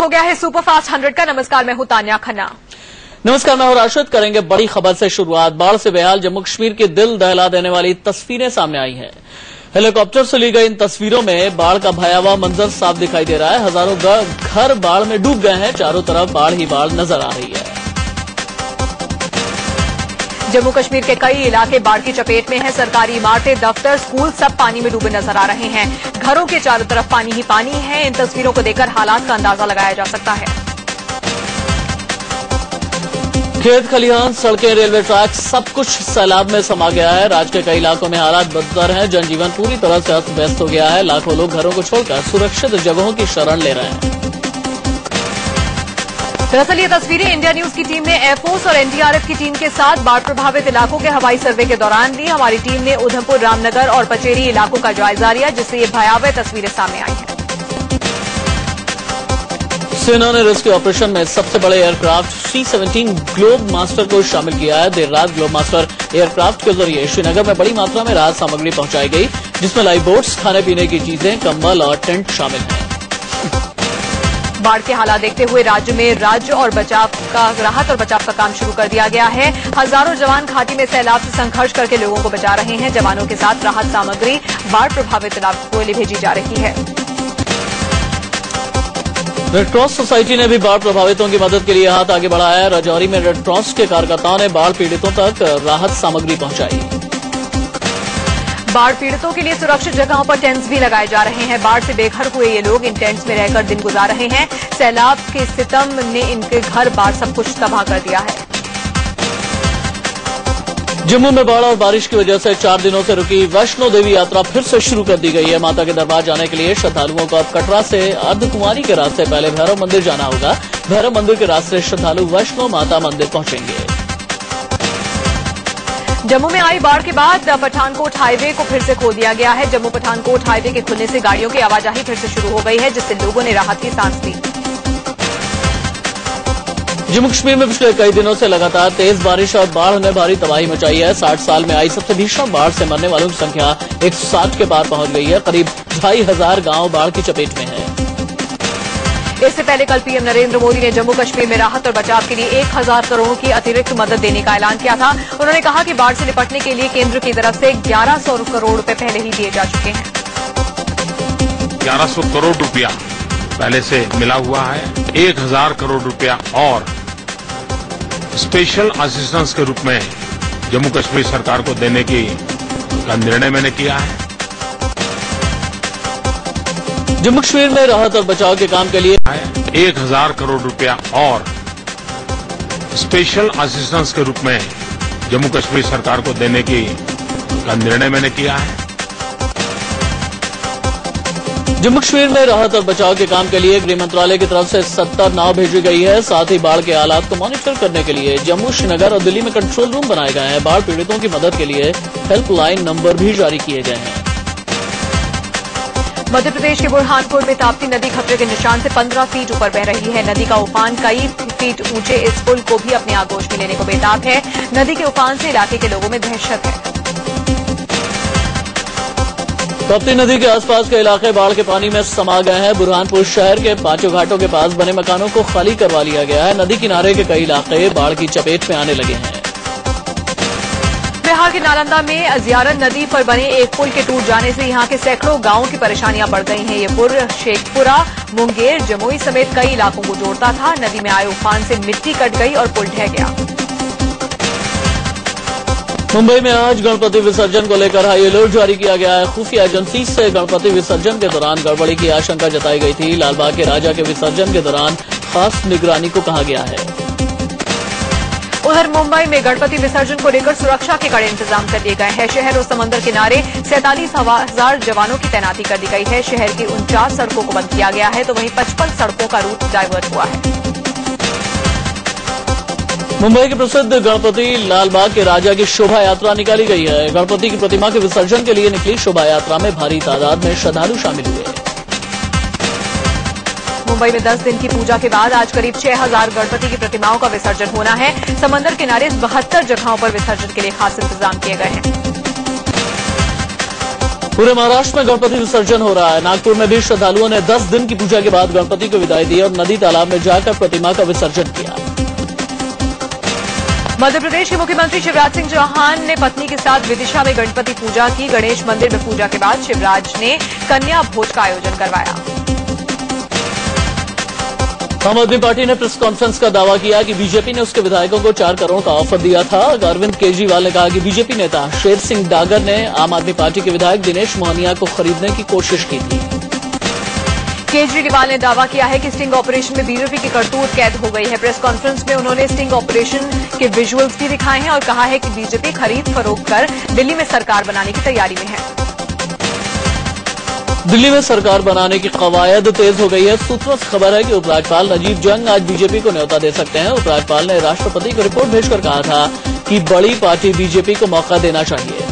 हो गया है सुपरफास्ट 100 का। नमस्कार, मैं हूं तान्या खन्ना। नमस्कार, मैं हूं राशिद। करेंगे बड़ी खबर से शुरुआत। बाढ़ से बेहाल जम्मू कश्मीर की दिल दहला देने वाली तस्वीरें सामने आई हैं। हेलीकॉप्टर से ली गई इन तस्वीरों में बाढ़ का भयावह मंजर साफ दिखाई दे रहा है। हजारों घर बाढ़ में डूब गए हैं। चारों तरफ बाढ़ ही बाढ़ नजर आ रही है। जम्मू कश्मीर के कई इलाके बाढ़ की चपेट में हैं। सरकारी इमारतें, दफ्तर, स्कूल सब पानी में डूबे नजर आ रहे हैं। घरों के चारों तरफ पानी ही पानी है। इन तस्वीरों को देखकर हालात का अंदाजा लगाया जा सकता है। खेत खलिहान, सड़कें, रेलवे ट्रैक सब कुछ सैलाब में समा गया है। राज्य के कई इलाकों में हालात बदतर हैं। जनजीवन पूरी तरह से अस्त व्यस्त हो गया है। लाखों लोग घरों को छोड़कर सुरक्षित जगहों की शरण ले रहे हैं। दरअसल ये तस्वीरें इंडिया न्यूज की टीम ने एयरफोर्स और एनडीआरएफ की टीम के साथ बाढ़ प्रभावित इलाकों के हवाई सर्वे के दौरान ली। हमारी टीम ने उधमपुर, रामनगर और पचेरी इलाकों का जायजा लिया, जिससे ये भयावह तस्वीरें सामने आई हैं। सेना ने रेस्क्यू ऑपरेशन में सबसे बड़े एयरक्राफ्ट C-17 ग्लोब मास्टर को शामिल किया है। देर रात ग्लोब मास्टर एयरक्राफ्ट के जरिए श्रीनगर में बड़ी मात्रा में राहत सामग्री पहुंचाई गई, जिसमें लाइफ बोट्स, खाने पीने की चीजें, कंबल और टेंट शामिल हैं। बाढ़ के हालात देखते हुए राज्य में राहत और बचाव का काम शुरू कर दिया गया है। हजारों जवान घाटी में सैलाब से संघर्ष करके लोगों को बचा रहे हैं। जवानों के साथ राहत सामग्री बाढ़ प्रभावित इलाकों को भेजी जा रही है। रेड क्रॉस सोसाइटी ने भी बाढ़ प्रभावितों की मदद के लिए हाथ आगे बढ़ाया है। राजौरी में रेड क्रॉस के कार्यकर्ताओं ने बाढ़ पीड़ितों तक राहत सामग्री पहुंचाई। बाढ़ पीड़ितों के लिए सुरक्षित जगहों पर टेंट्स भी लगाए जा रहे हैं। बाढ़ से बेघर हुए ये लोग इन टेंट्स में रहकर दिन गुजार रहे हैं। सैलाब के सितम ने इनके घर बार सब कुछ तबाह कर दिया है। जम्मू में बाढ़ और बारिश की वजह से 4 दिनों से रुकी वैष्णो देवी यात्रा फिर से शुरू कर दी गई है। माता के दरबार जाने के लिए श्रद्धालुओं को अब कटरा से अर्धकुमारी के रास्ते पहले भैरव मंदिर जाना होगा। भैरव मंदिर के रास्ते श्रद्धालु वैष्णो माता मंदिर पहुंचेंगे। जम्मू में आई बाढ़ के बाद पठानकोट हाईवे को फिर से खोल दिया गया है। जम्मू पठानकोट हाईवे के खुलने से गाड़ियों की आवाजाही फिर से शुरू हो गई है, जिससे लोगों ने राहत की सांस ली। जम्मू कश्मीर में पिछले कई दिनों से लगातार तेज बारिश और बाढ़ ने भारी तबाही मचाई है। 60 साल में आई सबसे भीषण बाढ़ से मरने वालों की संख्या 160 के पार पहुंच गई है। करीब 2500 गांव बाढ़ की चपेट में हैं। इससे पहले कल पीएम नरेंद्र मोदी ने जम्मू कश्मीर में राहत और बचाव के लिए 1000 करोड़ की अतिरिक्त मदद देने का ऐलान किया था। उन्होंने कहा कि बाढ़ से निपटने के लिए केंद्र की तरफ से 1100 करोड़ रुपए पहले ही दिए जा चुके हैं। 1100 करोड़ रुपया पहले से मिला हुआ है। 1000 करोड़ रुपया और स्पेशल असिस्टेंस के रूप में जम्मू कश्मीर सरकार को देने का निर्णय मैंने किया है। जम्मू कश्मीर में राहत और बचाव के काम के लिए 1000 करोड़ रुपया और स्पेशल असिस्टेंस के रूप में जम्मू कश्मीर सरकार को देने का निर्णय मैंने किया है। जम्मू कश्मीर में राहत और बचाव के काम के लिए गृह मंत्रालय की तरफ से 70 नाव भेजी गई है। साथ ही बाढ़ के हालात को मॉनिटर करने के लिए जम्मू, श्रीनगर और दिल्ली में कंट्रोल रूम बनाए गए हैं। बाढ़ पीड़ितों की मदद के लिए हेल्पलाइन नंबर भी जारी किए गए हैं। मध्य प्रदेश के बुरहानपुर में ताप्ती नदी खतरे के निशान से 15 फीट ऊपर बह रही है। नदी का उफान कई फीट ऊंचे इस पुल को भी अपने आगोश में लेने को बेताब है। नदी के उफान से इलाके के लोगों में दहशत है। ताप्ती नदी के आसपास के इलाके बाढ़ के पानी में समा गए हैं। बुरहानपुर शहर के पांचों घाटों के पास बने मकानों को खाली करवा लिया गया है। नदी किनारे के कई इलाके बाढ़ की चपेट में आने लगे हैं। बिहार के नालंदा में अजियारन नदी पर बने एक पुल के टूट जाने से यहां के सैकड़ों गांवों की परेशानियां बढ़ गई हैं। ये पुल शेखपुरा, मुंगेर, जमुई समेत कई इलाकों को जोड़ता था। नदी में आए उफान से मिट्टी कट गई और पुल ढह गया। मुंबई में आज गणपति विसर्जन को लेकर हाई अलर्ट जारी किया गया है। खुफिया एजेंसी से गणपति विसर्जन के दौरान गड़बड़ी की आशंका जताई गई थी। लालबाग के राजा के विसर्जन के दौरान खास निगरानी को कहा गया है। उधर मुंबई में गणपति विसर्जन को लेकर सुरक्षा के कड़े इंतजाम कर दिए गए हैं। शहर और समंदर किनारे 47,000 जवानों की तैनाती कर दी गई है। शहर की 49 सड़कों को बंद किया गया है, तो वहीं 55 सड़कों का रूट डायवर्ट हुआ है। मुंबई के प्रसिद्ध गणपति लालबाग के राजा की शोभा यात्रा निकाली गई है। गणपति की प्रतिमा के विसर्जन के लिए निकली शोभा यात्रा में भारी तादाद में श्रद्धालु शामिल हुए। मुंबई में 10 दिन की पूजा के बाद आज करीब 6000 गणपति की प्रतिमाओं का विसर्जन होना है। समंदर किनारे 72 जगहों पर विसर्जन के लिए खास इंतजाम किए गए हैं। पूरे महाराष्ट्र में गणपति विसर्जन हो रहा है। नागपुर में भी श्रद्धालुओं ने 10 दिन की पूजा के बाद गणपति को विदाई दी और नदी तालाब में जाकर प्रतिमा का विसर्जन किया। मध्य प्रदेश के मुख्यमंत्री शिवराज सिंह चौहान ने पत्नी के साथ विदिशा में गणपति पूजा की। गणेश मंदिर में पूजा के बाद शिवराज ने कन्या भोज का आयोजन करवाया। आम आदमी पार्टी ने प्रेस कॉन्फ्रेंस का दावा किया कि बीजेपी ने उसके विधायकों को 4 करोड़ का ऑफर दिया था। अरविंद केजरीवाल ने कहा कि बीजेपी नेता शेर सिंह डागर ने आम आदमी पार्टी के विधायक दिनेश मोहनिया को खरीदने की कोशिश की थी। केजरीवाल ने दावा किया है कि स्टिंग ऑपरेशन में बीजेपी की करतूत कैद हो गई है। प्रेस कॉन्फ्रेंस में उन्होंने स्टिंग ऑपरेशन के विजुअल्स भी दिखाए हैं और कहा है कि बीजेपी खरीद फरोख्त कर दिल्ली में सरकार बनाने की तैयारी में है। दिल्ली में सरकार बनाने की कवायद तेज हो गई है। सूत्रों से खबर है कि उपराज्यपाल नजीब जंग आज बीजेपी को न्योता दे सकते हैं। उपराज्यपाल ने राष्ट्रपति को रिपोर्ट भेजकर कहा था कि बड़ी पार्टी बीजेपी को मौका देना चाहिए।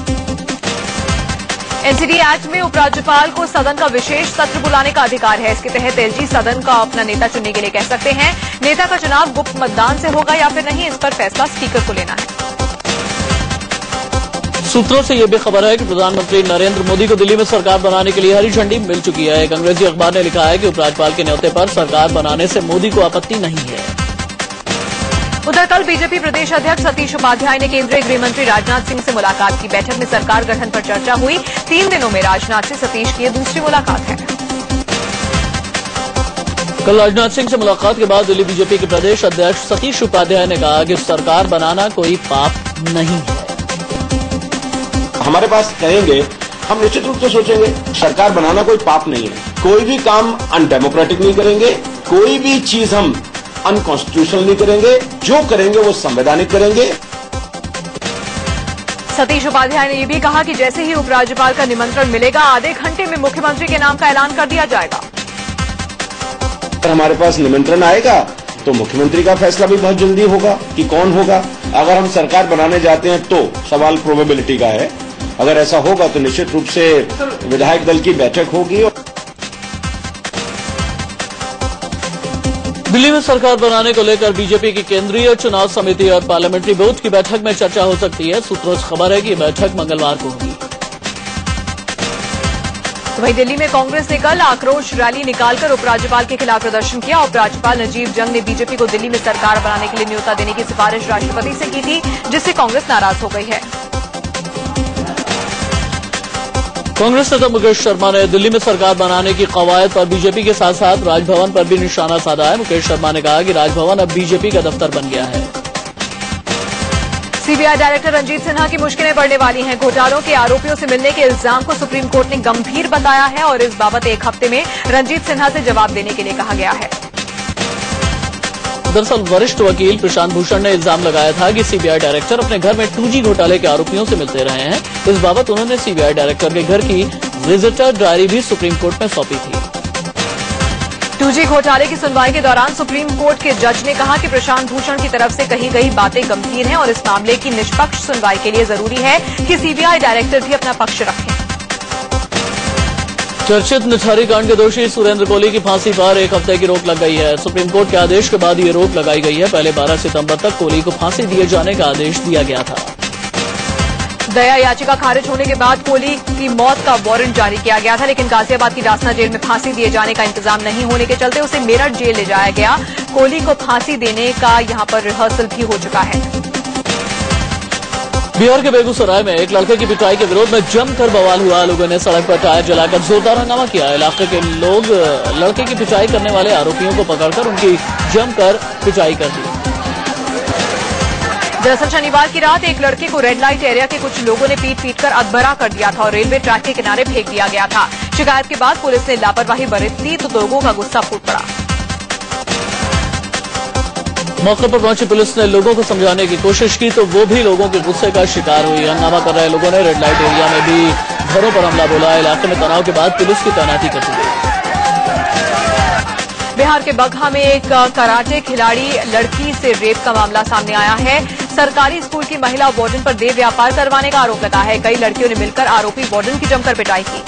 एनसीडी एक्ट में उपराज्यपाल को सदन का विशेष सत्र बुलाने का अधिकार है। इसके तहत एलजी सदन का अपना नेता चुनने के लिए कह सकते हैं। नेता का चुनाव गुप्त मतदान से होगा या फिर नहीं, इस पर फैसला स्पीकर को लेना है। सूत्रों से यह भी खबर है कि प्रधानमंत्री नरेंद्र मोदी को दिल्ली में सरकार बनाने के लिए हरी झंडी मिल चुकी है। एक अंग्रेजी अखबार ने लिखा है कि उपराज्यपाल के न्योते पर सरकार बनाने से मोदी को आपत्ति नहीं है। उधर कल बीजेपी प्रदेश अध्यक्ष सतीश उपाध्याय ने केंद्रीय गृह मंत्री राजनाथ सिंह से मुलाकात की। बैठक में सरकार गठन पर चर्चा हुई। 3 दिनों में राजनाथ से सतीश की यह दूसरी मुलाकात है। कल राजनाथ सिंह से मुलाकात के बाद दिल्ली बीजेपी के प्रदेश अध्यक्ष सतीश उपाध्याय ने कहा कि सरकार बनाना कोई पाप नहीं है। हमारे पास कहेंगे, हम निश्चित रूप से सोचेंगे सरकार बनाना कोई पाप नहीं है। कोई भी काम अनडेमोक्रेटिक नहीं करेंगे, कोई भी चीज हम अनकॉन्स्टिट्यूशनल नहीं करेंगे। जो करेंगे वो संवैधानिक करेंगे। सतीश उपाध्याय ने यह भी कहा कि जैसे ही उपराज्यपाल का निमंत्रण मिलेगा, आधे घंटे में मुख्यमंत्री के नाम का ऐलान कर दिया जाएगा। अगर हमारे पास निमंत्रण आएगा तो मुख्यमंत्री का फैसला भी बहुत जल्दी होगा कि कौन होगा। अगर हम सरकार बनाने जाते हैं तो सवाल प्रोबेबिलिटी का है। अगर ऐसा होगा तो निश्चित रूप से विधायक दल की बैठक होगी। दिल्ली में सरकार बनाने को लेकर बीजेपी की केंद्रीय चुनाव समिति और पार्लियामेंट्री बोर्ड की बैठक में चर्चा हो सकती है। सूत्रों से खबर है कि बैठक मंगलवार को होगी। वहीं दिल्ली में कांग्रेस ने कल आक्रोश रैली निकालकर उपराज्यपाल के खिलाफ प्रदर्शन किया। उपराज्यपाल नजीब जंग ने बीजेपी को दिल्ली में सरकार बनाने के लिए न्योता देने की सिफारिश राष्ट्रपति से की थी, जिससे कांग्रेस नाराज हो गई है। कांग्रेस नेता मुकेश शर्मा ने दिल्ली में सरकार बनाने की कवायद पर बीजेपी के साथ साथ राजभवन पर भी निशाना साधा है। मुकेश शर्मा ने कहा कि राजभवन अब बीजेपी का दफ्तर बन गया है। सीबीआई डायरेक्टर रंजीत सिन्हा की मुश्किलें बढ़ने वाली हैं। घोटालों के आरोपियों से मिलने के इल्जाम को सुप्रीम कोर्ट ने गंभीर बताया है और इस बाबत 1 हफ्ते में रंजीत सिन्हा से जवाब देने के लिए कहा गया है। दरअसल वरिष्ठ वकील प्रशांत भूषण ने इल्जाम लगाया था कि सीबीआई डायरेक्टर अपने घर में 2G घोटाले के आरोपियों से मिलते रहे हैं। इस बाबत उन्होंने सीबीआई डायरेक्टर के घर की विजिटर डायरी भी सुप्रीम कोर्ट में सौंपी थी। 2G घोटाले की सुनवाई के दौरान सुप्रीम कोर्ट के जज ने कहा कि प्रशांत भूषण की तरफ से कही गई बातें गंभीर हैं और इस मामले की निष्पक्ष सुनवाई के लिए जरूरी है कि सीबीआई डायरेक्टर भी अपना पक्ष रखें। चर्चित निठारी कांड के दोषी सुरेंद्र कोहली की फांसी पर 1 हफ्ते की रोक लग गई है। सुप्रीम कोर्ट के आदेश के बाद ये रोक लगाई गई है। पहले 12 सितंबर तक कोहली को फांसी दिए जाने का आदेश दिया गया था। दया याचिका खारिज होने के बाद कोहली की मौत का वारंट जारी किया गया था, लेकिन गाजियाबाद की डासना जेल में फांसी दिए जाने का इंतजाम नहीं होने के चलते उसे मेरठ जेल ले जाया गया। कोहली को फांसी देने का यहां पर रिहर्सल भी हो चुका है। बिहार के बेगूसराय में एक लड़के की पिटाई के विरोध में जमकर बवाल हुआ। लोगों ने सड़क पर टायर जलाकर जोरदार हंगामा किया। इलाके के लोग लड़के की पिटाई करने वाले आरोपियों को पकड़कर उनकी जमकर पिटाई कर दी। दरअसल शनिवार की रात एक लड़के को रेड लाइट एरिया के कुछ लोगों ने पीट कर अधभरा कर दिया था और रेलवे ट्रैक के किनारे फेंक दिया गया था। शिकायत के बाद पुलिस ने लापरवाही बरती तो लोगों का गुस्सा फूट पड़ा। मौके पर पहुंची पुलिस ने लोगों को समझाने की कोशिश की तो वो भी लोगों के गुस्से का शिकार हुई। हंगामा कर रहे लोगों ने रेड लाइट एरिया में भी घरों पर हमला बोला। इलाके में तनाव के बाद पुलिस की तैनाती कर दी गई। बिहार के बगहा में एक कराटे खिलाड़ी लड़की से रेप का मामला सामने आया है। सरकारी स्कूल की महिला वार्डन पर देह व्यापार करवाने का आरोप लगा है। कई लड़कियों ने मिलकर आरोपी वार्डन की जमकर पिटाई की।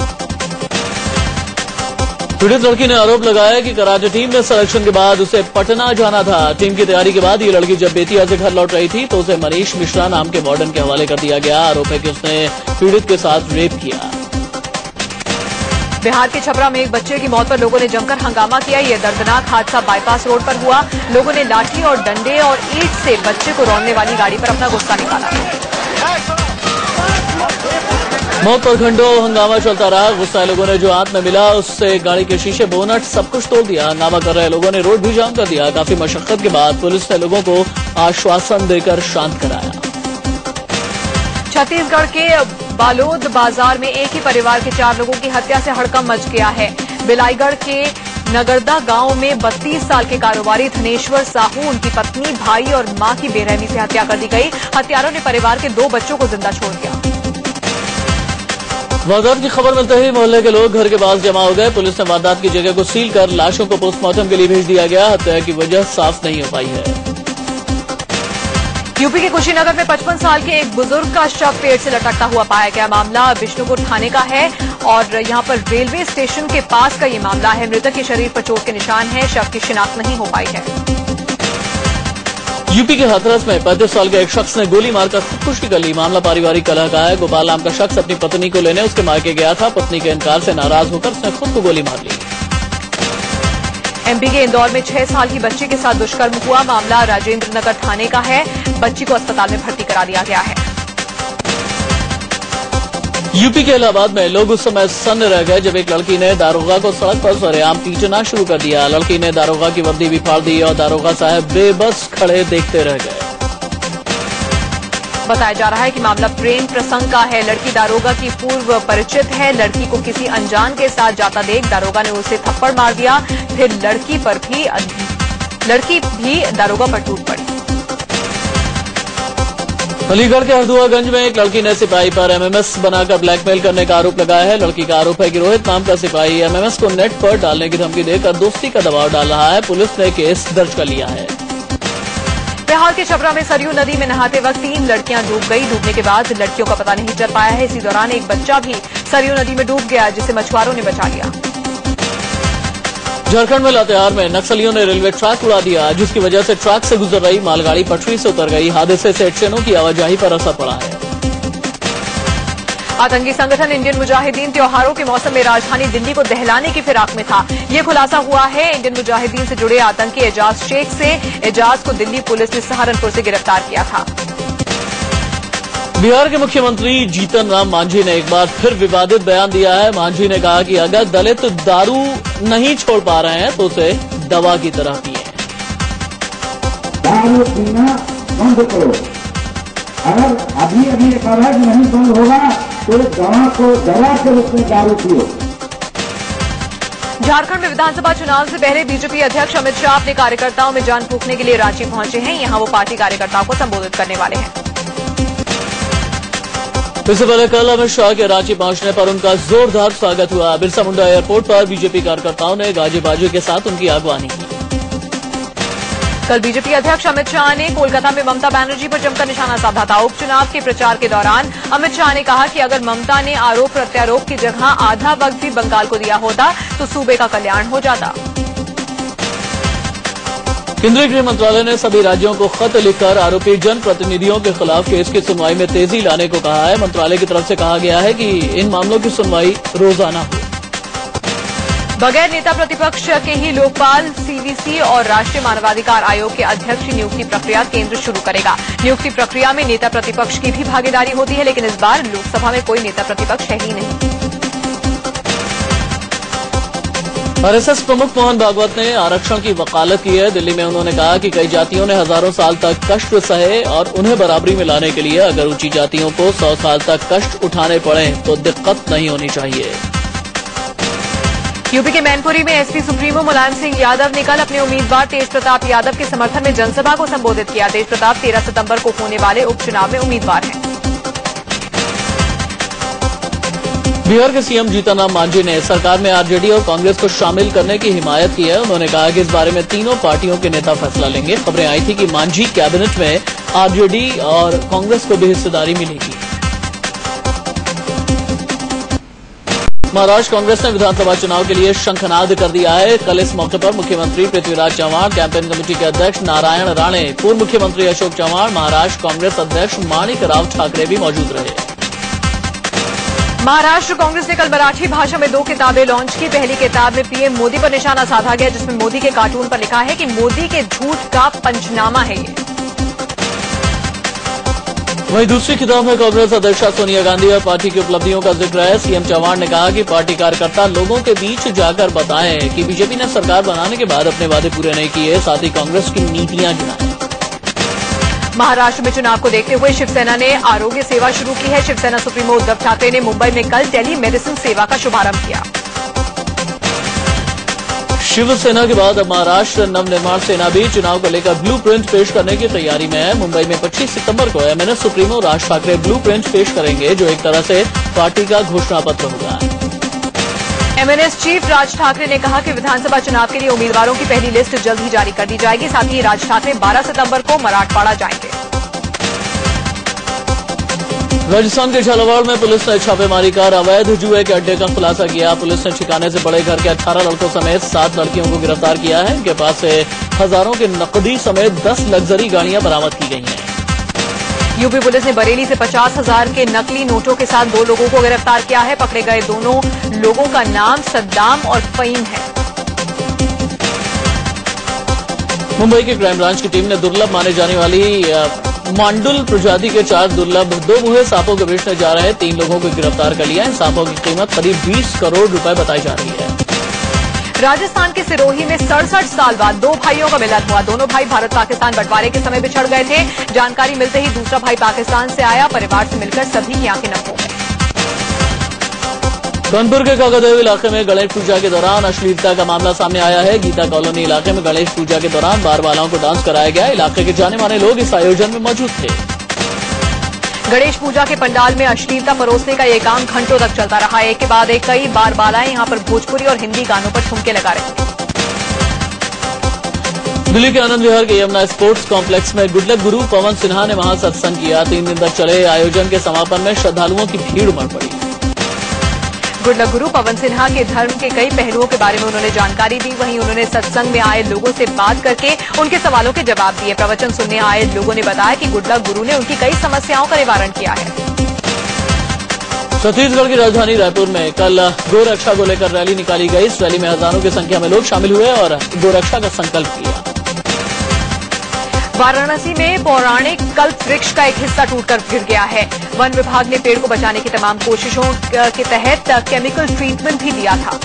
पीड़ित लड़की ने आरोप लगाया कि कराटे टीम में सिलेक्शन के बाद उसे पटना जाना था। टीम की तैयारी के बाद ये लड़की जब बेतिया से घर लौट रही थी तो उसे मनीष मिश्रा नाम के वार्डन के हवाले कर दिया गया। आरोप है कि उसने पीड़ित के साथ रेप किया। बिहार के छपरा में एक बच्चे की मौत पर लोगों ने जमकर हंगामा किया। यह दर्दनाक हादसा बाईपास रोड पर हुआ। लोगों ने लाठी और डंडे और ईंट से बच्चे को रौंदने वाली गाड़ी पर अपना गुस्सा निकाला। मौत पर घंटों हंगामा चलता रहा। गुस्साए लोगों ने जो हाथ में मिला उससे गाड़ी के शीशे, बोनट सब कुछ तोड़ दिया। हंगामा कर रहे लोगों ने रोड भी जाम कर दिया। काफी मशक्कत के बाद पुलिस ने लोगों को आश्वासन देकर शांत कराया। छत्तीसगढ़ के बालोद बाजार में एक ही परिवार के 4 लोगों की हत्या से हड़कंप मच गया है। बिलाईगढ़ के नगरदा गांव में 32 साल के कारोबारी धनेश्वर साहू, उनकी पत्नी, भाई और मां की बेरहमी से हत्या कर दी गई। हत्यारों ने परिवार के 2 बच्चों को जिंदा छोड़ दिया। वारदात की खबर मिलते ही मोहल्ले के लोग घर के पास जमा हो गए। पुलिस ने वारदात की जगह को सील कर लाशों को पोस्टमार्टम के लिए भेज दिया गया। हत्या की वजह साफ नहीं हो पाई है। यूपी के कुशीनगर में 55 साल के एक बुजुर्ग का शव पेड़ से लटकता हुआ पाया गया। मामला बिष्णुपुर थाने का है और यहां पर रेलवे स्टेशन के पास का ये मामला है। मृतक के शरीर पर चोट के निशान है। शव की शिनाख्त नहीं हो पाई है। यूपी के हाथरस में 35 साल के एक शख्स ने गोली मारकर खुदकुशी कर ली। मामला पारिवारिक कलह का है। गोपाल नाम का शख्स अपनी पत्नी को लेने उसके मायके गया था। पत्नी के इनकार से नाराज होकर उसने खुद को गोली मार ली। एमपी के इंदौर में 6 साल की बच्ची के साथ दुष्कर्म हुआ। मामला राजेंद्र नगर थाने का है। बच्ची को अस्पताल में भर्ती करा दिया गया है। यूपी के इलाहाबाद में लोग उस समय सन्न रह गए जब एक लड़की ने दारोगा को सड़क पर सरेआम पीटना शुरू कर दिया। लड़की ने दारोगा की वर्दी भी फाड़ दी और दारोगा साहब बेबस खड़े देखते रह गए। बताया जा रहा है कि मामला प्रेम प्रसंग का है। लड़की दारोगा की पूर्व परिचित है। लड़की को किसी अनजान के साथ जाता देख दारोगा ने उसे थप्पड़ मार दिया। फिर लड़की भी दारोगा पर टूट पड़ी। अलीगढ़ के हरदुआगंज में एक लड़की ने सिपाही पर एमएमएस बनाकर ब्लैकमेल करने का आरोप लगाया है। लड़की का आरोप है कि रोहित नाम का सिपाही एमएमएस को नेट पर डालने की धमकी देकर दोस्ती का दबाव डाल रहा है। पुलिस ने केस दर्ज कर लिया है। बिहार के छपरा में सरयू नदी में नहाते वक्त 3 लड़कियां डूब गई। डूबने के बाद लड़कियों का पता नहीं चल पाया है। इसी दौरान एक बच्चा भी सरयू नदी में डूब गया, जिसे मछुआरों ने बचा लिया। झारखंड में लातेहार में नक्सलियों ने रेलवे ट्रैक उड़ा दिया, जिसकी वजह से ट्रैक से गुजर रही मालगाड़ी पटरी से उतर गई। हादसे से ट्रेनों की आवाजाही पर असर पड़ा है। आतंकी संगठन इंडियन मुजाहिदीन त्योहारों के मौसम में राजधानी दिल्ली को दहलाने की फिराक में था। ये खुलासा हुआ है इंडियन मुजाहिदीन से जुड़े आतंकी एजाज शेख से। एजाज को दिल्ली पुलिस ने सहारनपुर से गिरफ्तार किया था। बिहार के मुख्यमंत्री जीतन राम मांझी ने एक बार फिर विवादित बयान दिया है। मांझी ने कहा कि अगर दलित दारू नहीं छोड़ पा रहे हैं तो उसे दवा की तरह पिए। दारू पीना बंद करो। अगर अभी एक अवैध नहीं बंद होगा तो दवा को दवा के रूप में दारू पियो। झारखंड में विधानसभा चुनाव से पहले बीजेपी अध्यक्ष अमित शाह अपने कार्यकर्ताओं में जान फूंकने के लिए रांची पहुंचे हैं। यहां वो पार्टी कार्यकर्ताओं को संबोधित करने वाले हैं। इससे पहले कल अमित शाह के रांची पहुंचने पर उनका जोरदार स्वागत हुआ। बिरसा मुंडा एयरपोर्ट पर बीजेपी कार्यकर्ताओं ने गाजे बाजे के साथ उनकी अगवानी की। कल बीजेपी अध्यक्ष अमित शाह ने कोलकाता में ममता बनर्जी पर जमकर निशाना साधा था। उपचुनाव के प्रचार के दौरान अमित शाह ने कहा कि अगर ममता ने आरोप प्रत्यारोप की जगह आधा वक्त भी बंगाल को दिया होता तो सूबे का कल्याण हो जाता। केंद्रीय गृह मंत्रालय ने सभी राज्यों को खत लिखकर आरोपी जनप्रतिनिधियों के खिलाफ केस की सुनवाई में तेजी लाने को कहा है। मंत्रालय की तरफ से कहा गया है कि इन मामलों की सुनवाई रोजाना हो। बगैर नेता प्रतिपक्ष के ही लोकपाल, सीवीसी और राष्ट्रीय मानवाधिकार आयोग के अध्यक्ष की नियुक्ति प्रक्रिया केंद्र शुरू करेगा। नियुक्ति प्रक्रिया में नेता प्रतिपक्ष की भी भागीदारी होती है, लेकिन इस बार लोकसभा में कोई नेता प्रतिपक्ष है ही नहीं। आरएसएस प्रमुख मोहन भागवत ने आरक्षण की वकालत की है। दिल्ली में उन्होंने कहा कि कई जातियों ने हजारों साल तक कष्ट सहे और उन्हें बराबरी में लाने के लिए अगर ऊंची जातियों को 100 साल तक कष्ट उठाने पड़े तो दिक्कत नहीं होनी चाहिए। यूपी के मैनपुरी में एसपी सुप्रीमो मुलायम सिंह यादव ने कल अपने उम्मीदवार तेज प्रताप यादव के समर्थन में जनसभा को संबोधित किया। तेज प्रताप 13 सितंबर को होने वाले उपचुनाव में उम्मीदवार हैं। बिहार के सीएम जीतन राम मांझी ने सरकार में आरजेडी और कांग्रेस को शामिल करने की हिमायत की है। उन्होंने कहा कि इस बारे में तीनों पार्टियों के नेता फैसला लेंगे। खबरें आई थी कि मांझी कैबिनेट में आरजेडी और कांग्रेस को भी हिस्सेदारी मिलेगी। महाराष्ट्र कांग्रेस ने विधानसभा चुनाव के लिए शंखनाद कर दिया है। कल इस मौके पर मुख्यमंत्री पृथ्वीराज चव्हाण, कैंपेन कमेटी के अध्यक्ष नारायण राणे, पूर्व मुख्यमंत्री अशोक चव्हाण, महाराष्ट्र कांग्रेस अध्यक्ष माणिक राव ठाकरे भी मौजूद रहे। महाराष्ट्र कांग्रेस ने कल मराठी भाषा में 2 किताबें लॉन्च की। पहली किताब में पीएम मोदी पर निशाना साधा गया, जिसमें मोदी के कार्टून पर लिखा है कि मोदी के झूठ का पंचनामा है ये। वहीं दूसरी किताब में कांग्रेस अध्यक्षा सोनिया गांधी और पार्टी की उपलब्धियों का जिक्र है। सीएम चौहान ने कहा कि पार्टी कार्यकर्ता लोगों के बीच जाकर बताएं कि बीजेपी ने सरकार बनाने के बाद अपने वादे पूरे नहीं किए, साथ ही कांग्रेस की नीतियां गिनाएं। महाराष्ट्र में चुनाव को देखते हुए शिवसेना ने आरोग्य सेवा शुरू की है। शिवसेना सुप्रीमो उद्धव ठाकरे ने मुंबई में कल टेली मेडिसिन सेवा का शुभारंभ किया। शिवसेना के बाद अब महाराष्ट्र नवनिर्माण सेना भी चुनाव को लेकर ब्लूप्रिंट पेश करने की तैयारी में है। मुंबई में 25 सितंबर को MNS supremo Raj Thackeray blueprint पेश करेंगे, जो एक तरह से पार्टी का घोषणा पत्र होगा। एमएनएस चीफ राज ठाकरे ने कहा कि विधानसभा चुनाव के लिए उम्मीदवारों की पहली लिस्ट जल्द ही जारी कर दी जाएगी। साथ ही राज ठाकरे 12 सितंबर को मराठवाड़ा जाएंगे। राजस्थान के झालावाड़ में पुलिस ने छापेमारी कर अवैध जुए के अड्डे का खुलासा किया। पुलिस ने ठिकाने से बड़े घर के 18 लड़कों समेत 7 लड़कियों को गिरफ्तार किया है। इनके पास से हजारों के नकदी समेत 10 लग्जरी गाड़ियां बरामद की गई हैं। यूपी पुलिस ने बरेली से 50,000 के नकली नोटों के साथ 2 लोगों को गिरफ्तार किया है। पकड़े गए दोनों लोगों का नाम सद्दाम और फहीम है। मुंबई की क्राइम ब्रांच की टीम ने दुर्लभ माने जाने वाली मांडुल प्रजाति के 4 दुर्लभ 2 मुहे सांपों के बेचने जा रहे 3 लोगों को गिरफ्तार कर लिया है। इन सांपों की कीमत करीब 20 करोड़ रुपए बताई जा रही है। राजस्थान के सिरोही में 67 साल बाद 2 भाइयों का मिलन हुआ। दोनों भाई भारत पाकिस्तान बंटवारे के समय बिछड़ गए थे। जानकारी मिलते ही दूसरा भाई पाकिस्तान से आया। परिवार से मिलकर सभी की आंखें नम हो गई। कानपुर के काकादेव इलाके में गणेश पूजा के दौरान अश्लीलता का मामला सामने आया है। गीता कॉलोनी इलाके में गणेश पूजा के दौरान बार बालाओं को डांस कराया गया। इलाके के जाने माने लोग इस आयोजन में मौजूद थे। गणेश पूजा के पंडाल में अश्लीलता परोसने का यह काम घंटों तक चलता रहा। एक के बाद एक कई बार बालाएं यहां पर भोजपुरी और हिंदी गानों पर ठुमके लगा रही थी। दिल्ली के आनंद विहार के यमुना स्पोर्ट्स कॉम्प्लेक्स में गुड लक गुरु पवन सिन्हा ने वहां सत्संग किया। 3 दिन तक चले आयोजन के समापन में श्रद्धालुओं की भीड़ उमड़ पड़ी। गुड लक गुरु पवन सिन्हा के धर्म के कई पहलुओं के बारे में उन्होंने जानकारी दी। वहीं उन्होंने सत्संग में आए लोगों से बात करके उनके सवालों के जवाब दिए। प्रवचन सुनने आए लोगों ने बताया कि गुड लक गुरु ने उनकी कई समस्याओं का निवारण किया है। छत्तीसगढ़ की राजधानी रायपुर में कल गोरक्षा को लेकर रैली निकाली गई। इस रैली में हजारों की संख्या में लोग शामिल हुए और गोरक्षा का संकल्प किया। वाराणसी में पौराणिक कल्प वृक्ष का एक हिस्सा टूटकर गिर गया है। वन विभाग ने पेड़ को बचाने की तमाम कोशिशों के तहत केमिकल ट्रीटमेंट भी दिया था।